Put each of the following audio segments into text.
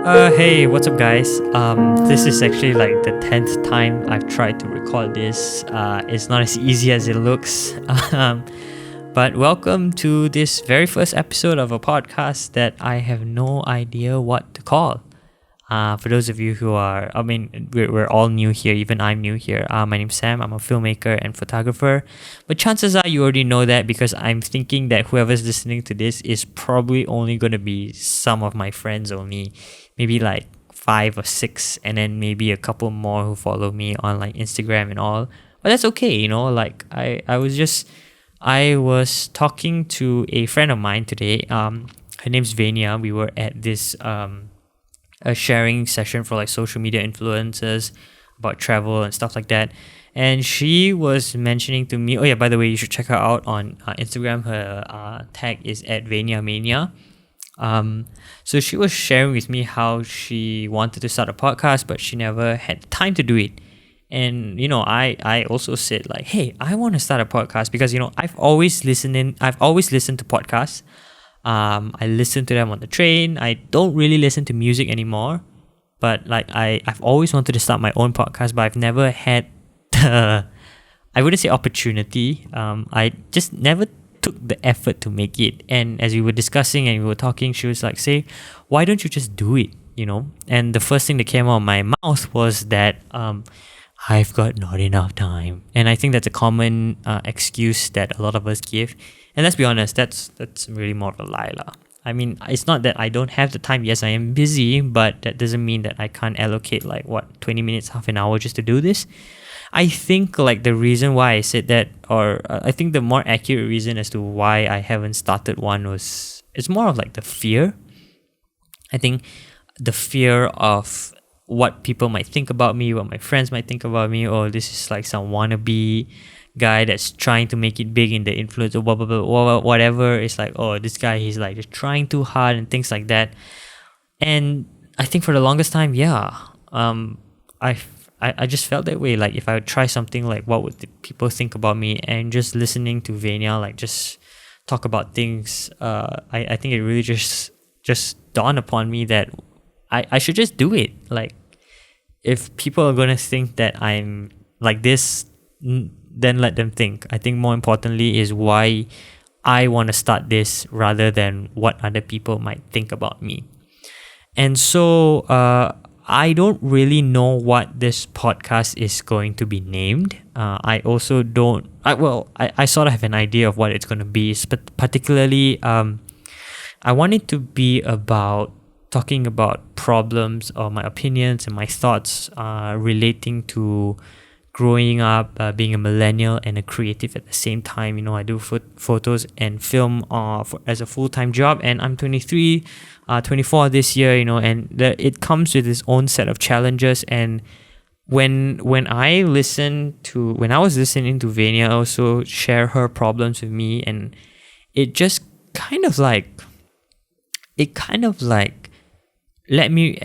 Hey, what's up, guys? This is actually like the 10th time I've tried to record this. It's not as easy as it looks. But welcome to this very first episode of a podcast that I have no idea what to call. For those of you who are, we're all new here, even I'm new here. My name's Sam, I'm a filmmaker and photographer. But chances are you already know that because I'm thinking that whoever's listening to this is probably only going to be some of my friends only. Maybe like 5 or 6, and then maybe a couple more who follow me on like Instagram and all. But that's okay, like I was talking to a friend of mine today. Her name's Vania. We were at this a sharing session for like social media influencers about travel and stuff like that. And she was mentioning to me, oh yeah, by the way, you should check her out on Instagram. Her tag is at Vania Mania. So she was sharing with me how she wanted to start a podcast, but she never had time to do it. And I also said like, hey, I want to start a podcast because I've always listened to podcasts. I listen to them on the train. I don't really listen to music anymore, but like I've always wanted to start my own podcast, but I've never had the, I wouldn't say opportunity. I just never took the effort to make it. And as we were discussing and we were talking, she was like, say, why don't you just do it? And the first thing that came out of my mouth was that I've got not enough time. And I think that's a common excuse that a lot of us give. And let's be honest, that's really more of a lie lah. I mean, it's not that I don't have the time. Yes, I am busy, but that doesn't mean that I can't allocate 20 minutes, half an hour just to do this. I think like the reason why I said that, or I think the more accurate reason as to why I haven't started one it's more of like the fear. I think the fear of what people might think about me, what my friends might think about me, or this is like some wannabe guy that's trying to make it big in the influencer, blah, blah, blah, blah, whatever. It's like, oh, this guy, he's like just trying too hard and things like that. And I think for the longest time, I just felt that way. Like if I would try something, like what would the people think about me? And just listening to Vania like just talk about things, I think it really just dawned upon me that I should just do it. Like if people are gonna think that I'm like this, then let them think. I think more importantly is why I want to start this rather than what other people might think about me. And so I don't really know what this podcast is going to be named. I also don't. I sort of have an idea of what it's going to be. But particularly, I want it to be about talking about problems or my opinions and my thoughts relating to growing up, being a millennial and a creative at the same time. I do photos and film as a full-time job, and I'm 23, 24 this year, and it comes with its own set of challenges. And when I was listening to Vania also share her problems with me, and it just kind of like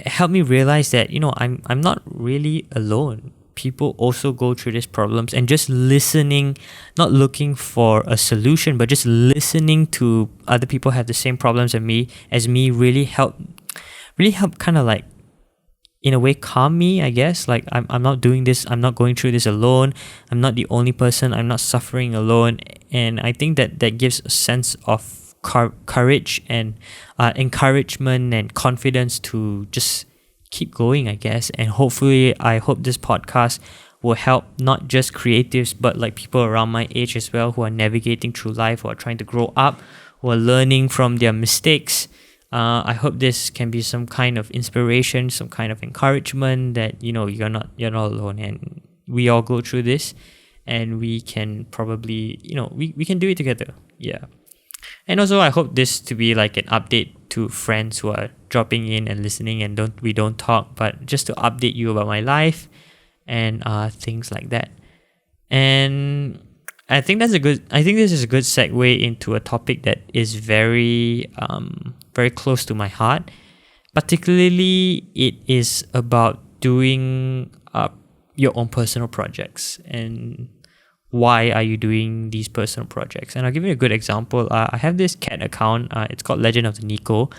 help me realize that I'm not really alone. People also go through these problems, and just listening, not looking for a solution, but just listening to other people have the same problems as me really help kind of like in a way calm me, I guess. Like I'm not doing this, I'm not going through this alone, I'm not the only person, I'm not suffering alone. And I think that gives a sense of courage and encouragement and confidence to just keep going, I guess. And hopefully I hope this podcast will help not just creatives but like people around my age as well, who are navigating through life, who are trying to grow up, who are learning from their mistakes. I hope this can be some kind of inspiration, some kind of encouragement that you're not alone, and we all go through this, and we can probably we can do it together. Yeah. And also I hope this to be like an update to friends who are dropping in and listening, and we don't talk, but just to update you about my life and things like that. And I think this is a good segue into a topic that is very very close to my heart. Particularly, it is about doing your own personal projects, and why are you doing these personal projects. And I'll give you a good example. I have this cat account. It's called Legend of the Nico,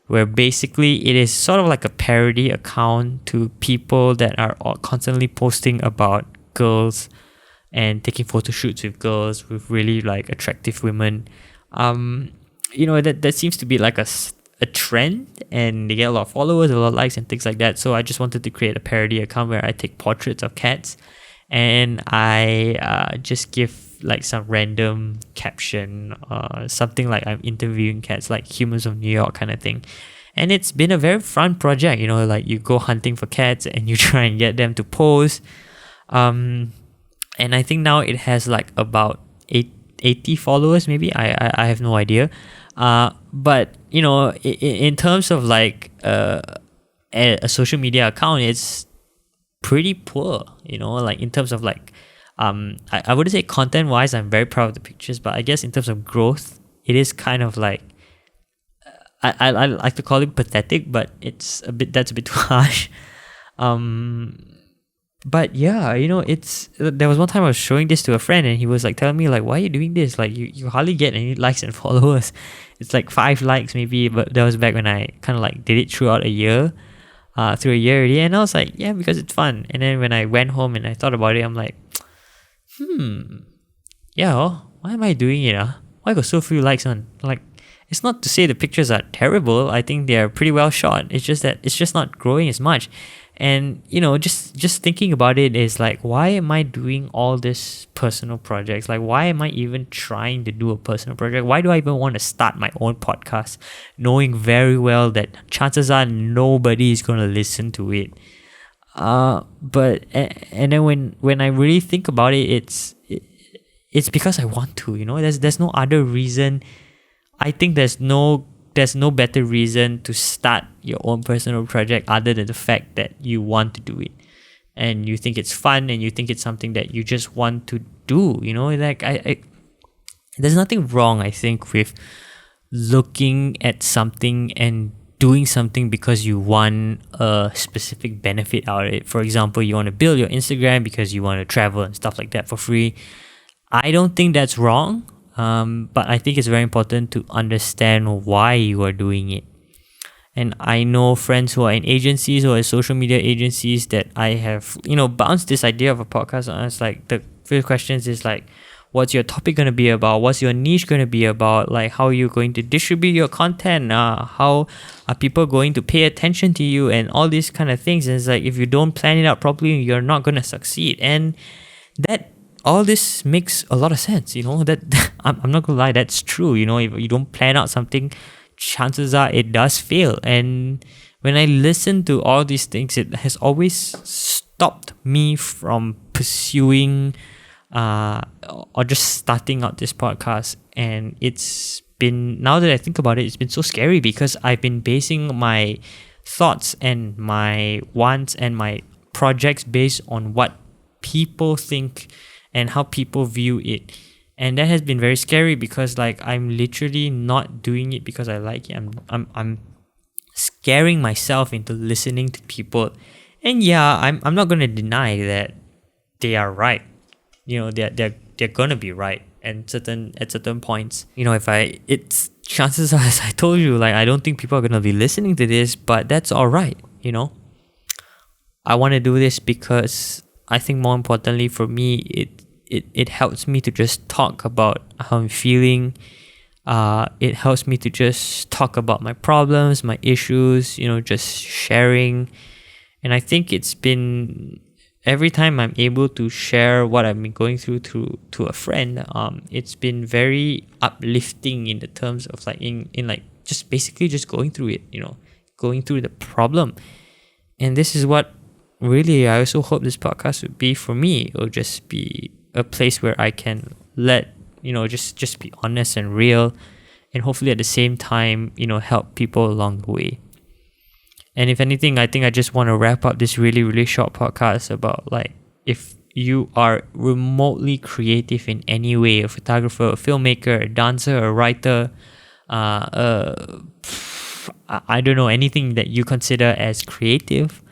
where basically it is sort of like a parody account to people that are constantly posting about girls and taking photo shoots with girls, with really like attractive women. That seems to be like a trend, and they get a lot of followers, a lot of likes and things like that. So I just wanted to create a parody account where I take portraits of cats, and I just give like some random caption, something like I'm interviewing cats, like Humans of New York kind of thing. And it's been a very fun project, like you go hunting for cats and you try and get them to pose. And I think now it has like about 80 followers, maybe. I have no idea. But in terms of like a social media account, it's pretty poor. Like in terms of like I wouldn't say content wise I'm very proud of the pictures, but I guess in terms of growth, it is kind of like I like to call it pathetic, but that's a bit too harsh. But yeah, it's there was one time I was showing this to a friend and he was like telling me like, why are you doing this? Like you hardly get any likes and followers. It's like 5 likes maybe, but that was back when I kind of like did it throughout a year. Through a year already, and I was like, yeah, because it's fun. And then when I went home and I thought about it, I'm like, yeah, why am I doing it? Why got so few likes on? Like, it's not to say the pictures are terrible. I think they are pretty well shot. It's just that it's just not growing as much. And just thinking about it is like, why am I doing all this personal projects? Like, why am I even trying to do a personal project? Why do I even want to start my own podcast, knowing very well that chances are nobody is going to listen to it? But and then when I really think about it, it's because I want to. There's no other reason. I think there's no better reason to start your own personal project other than the fact that you want to do it and you think it's fun and you think it's something that you just want to do. Like I there's nothing wrong, I think, with looking at something and doing something because you want a specific benefit out of it. For example, you want to build your Instagram because you want to travel and stuff like that for free. I don't think that's wrong. But I think it's very important to understand why you are doing it. And I know friends who are in agencies or in social media agencies that I have, bounced this idea of a podcast on. It's like the first questions is like, what's your topic going to be about? What's your niche going to be about? Like, how are you going to distribute your content? How are people going to pay attention to you? And all these kind of things. And it's like, if you don't plan it out properly, you're not going to succeed. And that all this makes a lot of sense, that I'm not gonna lie, that's true. If you don't plan out something, chances are it does fail. And when I listen to all these things, it has always stopped me from pursuing or just starting out this podcast. And it's been, now that I think about it, it's been so scary because I've been basing my thoughts and my wants and my projects based on what people think and how people view it. And that has been very scary because like I'm literally not doing it because I like it. I'm scaring myself into listening to people. And yeah, I'm not gonna deny that they are right. They're gonna be right at certain points. It's chances are, as I told you, like I don't think people are gonna be listening to this, but that's alright, I wanna do this because I think more importantly for me, it helps me to just talk about how I'm feeling. It helps me to just talk about my problems, my issues, just sharing. And I think it's been, every time I'm able to share what I've been going through to a friend, it's been very uplifting in the terms of like in like just basically just going through it, going through the problem. And this is what really I also hope this podcast would be for me. It'll just be a place where I can let just be honest and real, and hopefully at the same time help people along the way. And if anything, I think I just want to wrap up this really, really short podcast about like, if you are remotely creative in any way, a photographer, a filmmaker, a dancer, a writer, I don't know, anything that you consider as creative,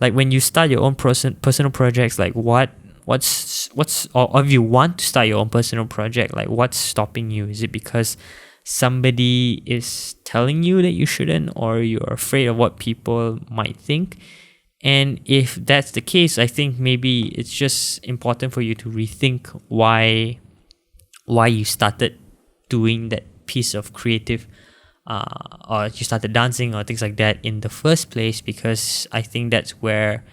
like when you start your own personal projects, like what's or if you want to start your own personal project, like what's stopping you? Is it because somebody is telling you that you shouldn't, or you're afraid of what people might think. And if that's the case, I think maybe it's just important for you to rethink why you started doing that piece of creative, or you started dancing or things like that in the first place, because I think that's where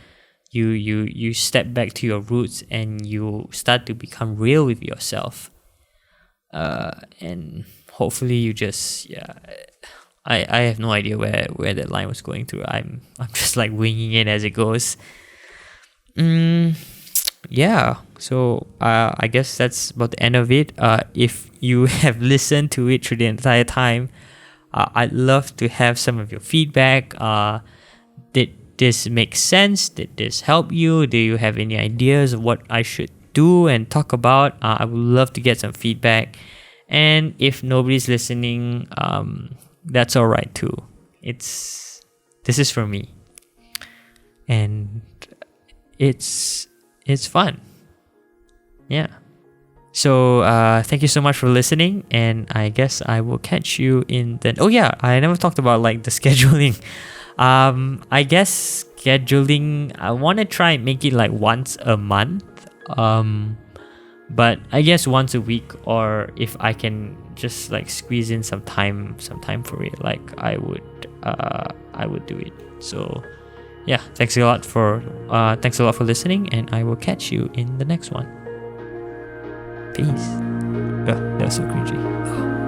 you step back to your roots and you start to become real with yourself. And hopefully you just, I have no idea where that line was going through. I'm just like winging it as it goes. Yeah, so I guess that's about the end of it. If you have listened to it through the entire time, I'd love to have some of your feedback. Did this make sense? Did this help you? Do you have any ideas of what I should do and talk about? I would love to get some feedback. And if nobody's listening, that's all right too. This is for me, and it's fun. Yeah. So thank you so much for listening, and I guess I will catch you in the... Oh yeah, I never talked about like the scheduling. I guess scheduling, I want to try and make it like once a month. But I guess once a week, or if I can just like squeeze in some time for it, like I would do it. So yeah, thanks a lot for listening, and I will catch you in the next one. Peace. That was so cringy.